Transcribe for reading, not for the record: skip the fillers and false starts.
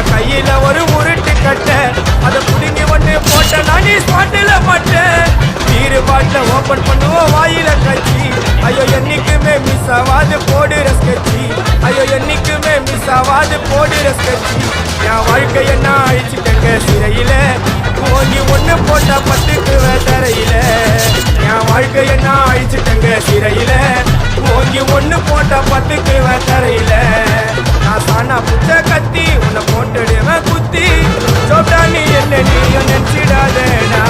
கையில ஒரு உருட்டு கட்ட அதை புடுங்கி ஒண்ணு போட்ட நானே ஸ்பாட்டில மாட்டேன் பீரு பாட்டில ஓபன் பண்ணுவோம் வாயில கட்சி ஐயோ என்னைக்குமே மிஸ் ஆவாது போடுற ஸ்கெட்சி ஐயோ என்னைக்குமே மிஸ் ஆவாது போடுற ஸ்கெட்சி என் வாழ்க்கைய நான் அழிச்சுட்டேங்க சிறையில ஓங்கி ஒண்ணு போட்ட பத்துக்குவே தரையில என் வாழ்க்கைய நான் அழிச்சுட்டேங்க சிறையில ஓங்கி ஒண்ணு போட்ட பத்துக்குவே தரையில நான் சாணா புத்த கத்தி உன்னை போட்டுடுவேன் குத்தி சோட்டா நீ என்ன நீயும் நினைச்சிடாதேடா